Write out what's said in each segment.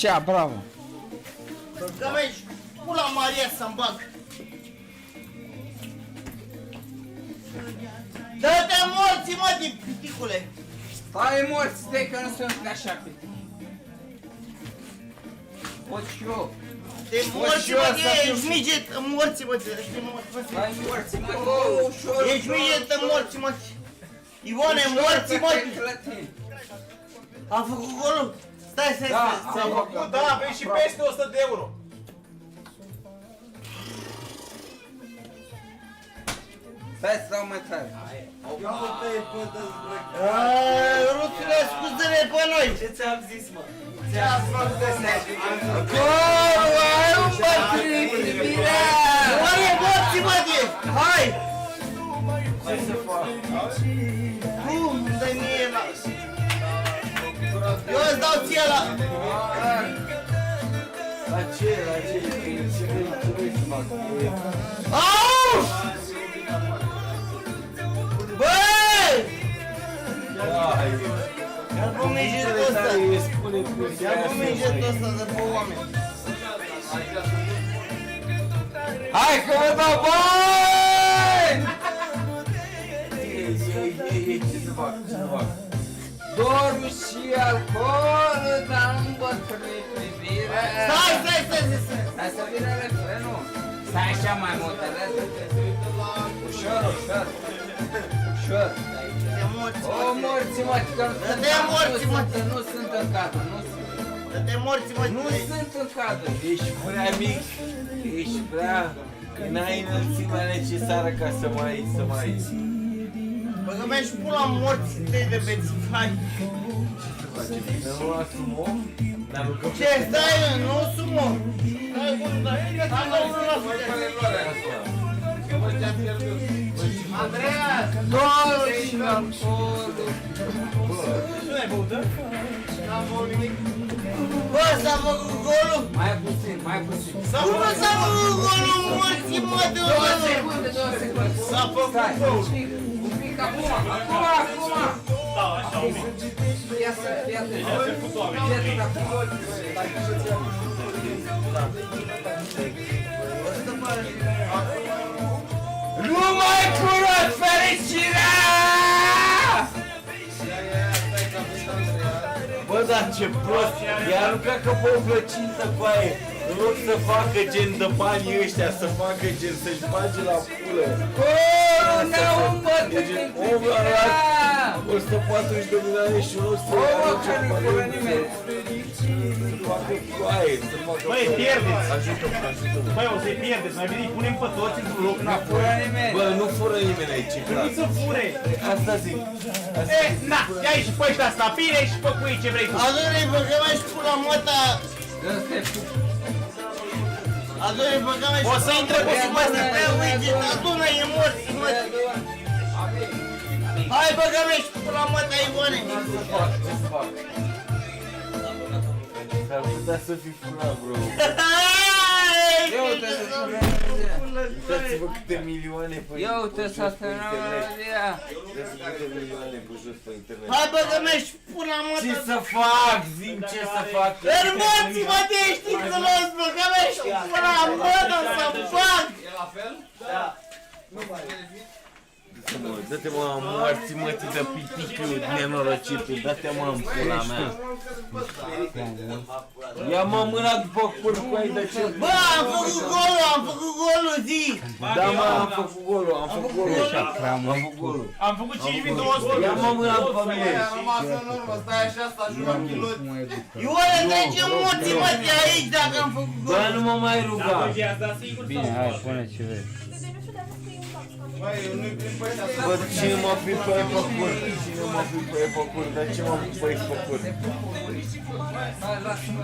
Așa, bravo. Că mergi pula Maria să-mi bag. Dă-te morții, mă, din piticule. Stai morți, stai că nu sunt așa pe tine. Pot și eu. Te morți, mă, ești miget, morții, mă, ești morți, mă. Stai morți, mă, ușor. Ești miget, morții, mă. Ivone, morții, mă. Am făcut golul. Stai. S-a făcut, da, avem și peste 100 de euro. Stai să dau mai tare. Ruțule, scuze-ne pe noi. Ce ți-am zis, mă? Golul, ai un bătrân privirea. Oare, morții, mă, hai. Ce să fac? Cum? Dă-i mie la... Eu îți dau ție la... La ce? Ce vrei să fac? Au! Băi! Ia-l pe mijetul ăsta! Ia-l pe mijetul ăsta de pe oameni! Hai că vă dau bani! Ce să fac? Dormi și alcoolul, dar nu bătrâni privirea. Stai! Hai să vină refrenul. Stai așa mai mult, ușor. Te morți, O, morții, mă, că nu sunt în cadru, nu sunt. Dă-te morți, mă! Nu sunt în cadru. Ești prea mic. Ești prea... N-ai înălțimea necesară ca să mai... Bă, că mi-aș pula morți de beți, hai! Nu asumă? Ce, stai, nu sumă! Stai, unul la Andreea! Dormi și alcoolul. Nu ai băut, da? N-am băut nimic! Bă, s-a făcut golul! Mai puțin. Cum nu s-a făcut golul, morții, mă, de Două oră? secunde. S-a făcut Stai, golul! un pic, acum! Da, așa, un mic. Ia să făcut oameni. Nu mai cunosc fericirea! Bă, dar ce prost! I-a aruncat ca pe o plăcintă cu aia. În loc să facă gen de banii ăștia, să facă gen să-și bage la pulă. Ne-au îmbătrânit privirea! 140 de milioane și nu se că nu fură nimeni! Să facă cu aia, să facă... Băi, pierdeți! Ajută-mă! Băi, o să-i pierdeți, mai bine îi punem pe toți într-un loc Nu înapoi. fură nimeni! Bă, nu fură nimeni aici, Nu clar. să fure! Asta zic. E, na, ia și pe ăștia la bine și fă cu ei ce vrei tu. Adune-i, bă, că mi-aș pula măta! Adune-i, bă, că mi-aș O să intre pe sub astea. Adune-i, e morți, mă! Hai, bă, că mi-aș pula măta, Ivone! Ce să fac? S-ar putea să fi furat, bro. Eu te Uitați-vă câte milioane pe Eu te jos să pe internet. tăia! Uitați-vă câte milioane pe jos pe internet. Hai, bă, că mi-aș pula măta! Ce să fac? Zi-mi ce să fac. Hermoții, mă, te știi culos, bă, că mi-aș pula măta să fac! Dă-te mă, moarți mătii de pitichiu, nenorocitul, dă-te mă în pula mea. Ia mă mâna după cur cu ai de ce? Bă, am făcut golul, zi! Da mă, am făcut golul, am făcut golul. Am făcut golul. Am făcut 5200. Ia mă mâna după mine. Ioane, trece morții, mă, de aici dacă am făcut Bă, golul! nu mă mai ruga. I-ați dat sigur sau? Bine, hai, pune ce vrei. Bă, cine mă fi pe ei pe cur? Cine mă fi pe ei pe cur? Dar ce mă fi pe ei pe cur? Hai, lasă-mă!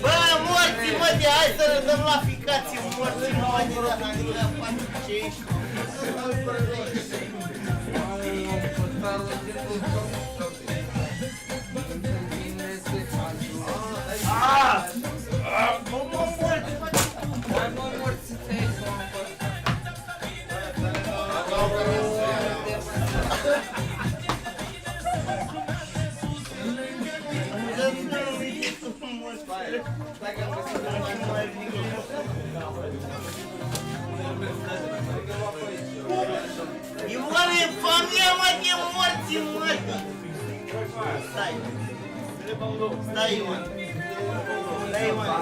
Bă, morții, mă, de hai să rădăm la ficație, morții, mă, de la Anglia, faci ce ești. Ioane, familia mă de morți, mă! Stai! Stai, Ioane!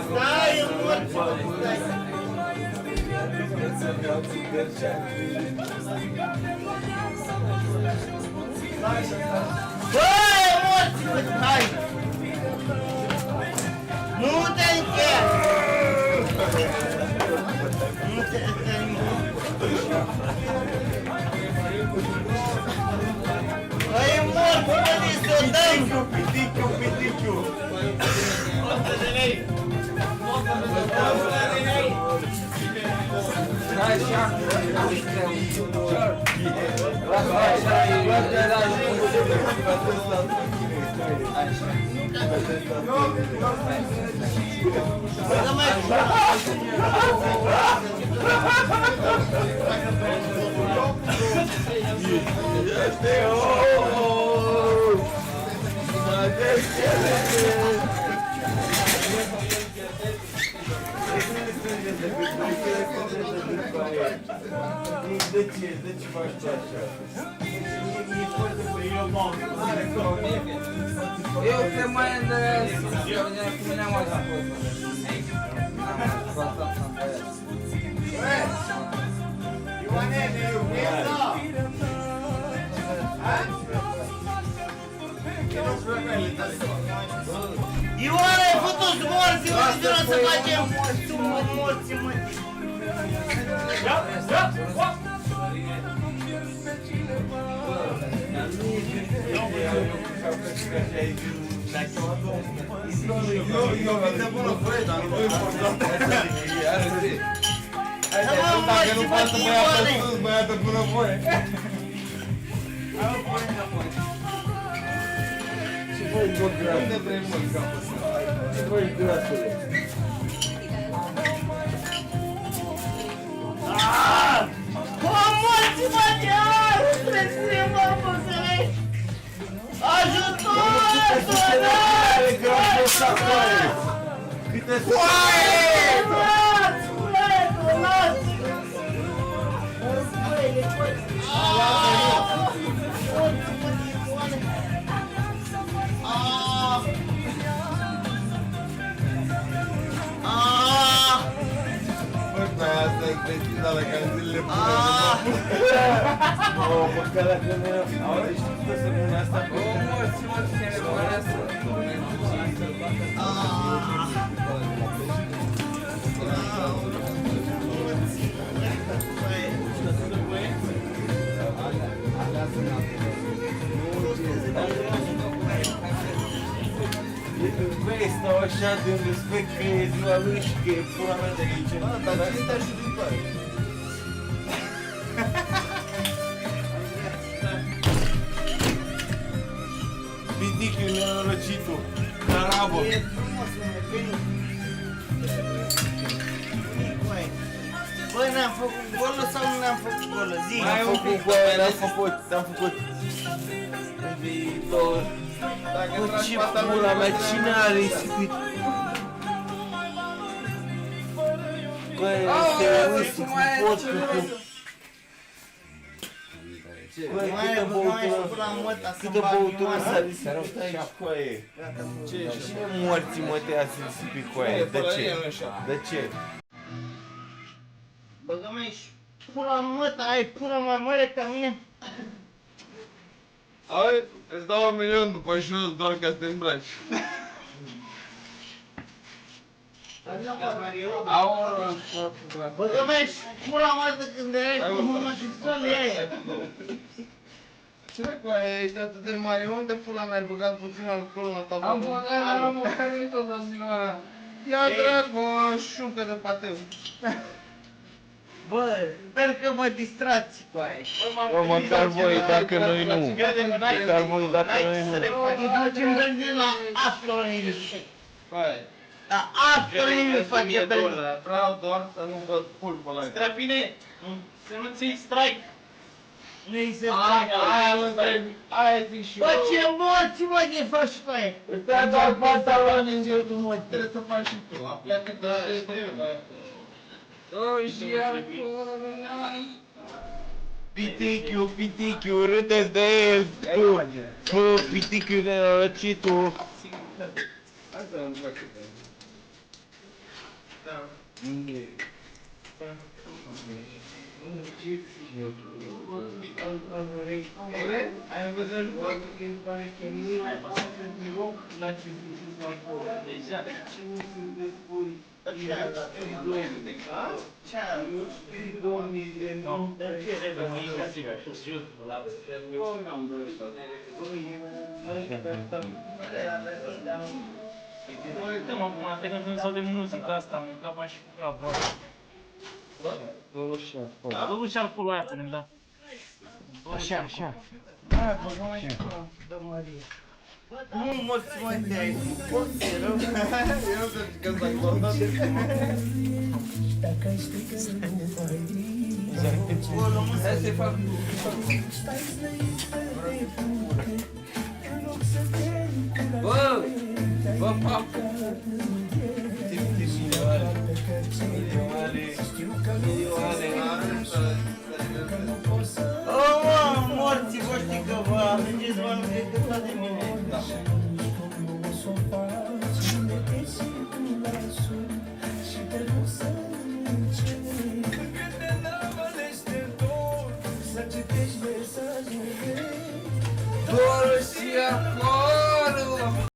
Stai, Ioane! Stai, morți, mă! Băi, morți, mă! Hai! Nu te încheia! Nu te Băi, morți, mă, de să dăm! Piticiu! 100 de lei! 100 de lei! Hai și acum, Să mai De ce faci așa? eu te mai îndăresc, eu cu mine am așa Ioane, ne iubim, da? Ioane, ai făcut morți, mă, de să facem morți, mă! Ia, ia, ia! Eu vin de bună voie, dar nu e important. Dacă nu poate să mă ia pe sus, mă ia de bună voie. Ce voi, bă, grasule? Unde vrei, mă, capul? Ce voi, grasule? Omorți-mă de azi! Trebuie mă să le... Ajutor! Câte grasule acolo? Câte foaie! Lați! Lați! Asta e cretina la care zilele pune. O, măcar dacă nu era... Auzi, știi că se pune asta pe... O, morți, se ne părăsă. Băi, stau așa de respect că e ziua lui și că e pula mea de aici. Dar cinstea și viitoare. Pitichiu, nenorocitul, carabă. E frumos, băi, ne-am făcut golul sau nu ne-am făcut golul? Zi! Am făcut goale, am făcut. În viitor. Bă, ce pula mea, cine a risipit? Băi, se uiți cu vodcă, cu... Băi, câtă băutură s-a risipit aici cu aia. Cine morții mă te-a risipit cu aia? De ce? De ce? Băgă-mă și pula măta, ai pula mai mare ca mine? Ai, îți dau 1 milion după jos doar ca să te îmbraci. Băgă-mă și pula măta când erai cu homosexualii aia. Ce cu aia, ești atât de mare, unde pula mea ai băgat puțin alcool la tavă? Am băgat, am mâncat tot la ziua. Ia dracu, o șuncă de pateu. Bă, sper că mă distrați cu aia. Bă, măcar voi, dacă noi nu. Măcar voi, dacă noi nu. Îi facem benzin la Aflorin. La Aflorin îi facem benzin. Vreau doar să nu văd pulpă la ea. Strapine, să nu ți-i strike. Nu-i se face. Aia zic și eu. Bă, ce morți, mă, de faci tu aia? Ți-a dat pantaloni în ziua tu, mă, trebuie să faci și tu. Am pleacă de Pitichiu, râdeți de el, tu, pitichiu nenorocit, tu. Uităm acum, te când sau de muzica asta, am capa și cu capul. Dă-l și acolo aia punem, da. Așa. Hai, băgăm mai și dă Maria. Nu morți, mă, de aici. Morți, rău. Eu să zic că s-a contat. Hai să fac. Bă! Bă, fac! Mă, morții voștri că vă ajungeți mai mult decât toate mine. Dorul și acolo!